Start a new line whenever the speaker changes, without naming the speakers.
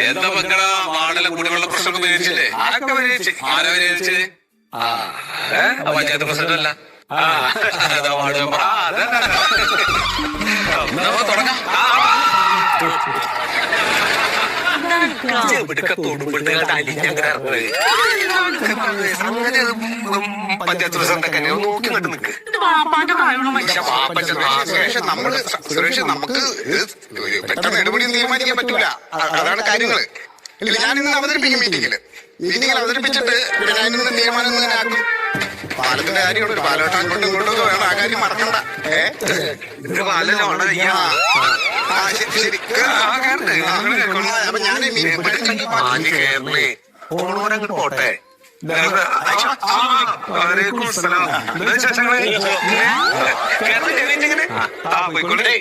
എന്താ മക്കള വാർഡിലെ കുടിവെള്ള പ്രശ്നം പരിഹരിച്ചില്ലേ? ആരൊക്കെ പരിഹരിച്ച്? ആരാ പരിഹരിച്ച്? പഞ്ചായത്ത് പ്രസിഡന്റ് അല്ല, വാർഡ് മെമ്പർ. തുടങ്ങാം. പഞ്ചായത്ത് പ്രസിഡന്റൊക്കെ നോക്കി നട്ട് നിൽക്ക്. സുരേഷ്, നമുക്ക് പെട്ടെന്ന് ഇടപെടി തീരുമാനിക്കാൻ പറ്റൂല. അതാണ് കാര്യങ്ങള്. ഇല്ല, ഞാനിന്ന് അവതരിപ്പിക്കും മീറ്റിംഗിൽ അവതരിപ്പിച്ചിട്ട് പിന്നെ ഞാനിന്ന് തീരുമാനം ഇങ്ങനെ ആക്കും. പാലത്തിന്റെ കാര്യമുണ്ട്, ഒരു പാലോട്ട് അങ്ങോട്ടും ഇങ്ങോട്ടും വേണം. ആ കാര്യം മറക്കണ്ട. അപ്പൊ ഞാൻ ഓണോരങ്ങോട്ട് പോട്ടെ. പോയിക്കോട്ടെ.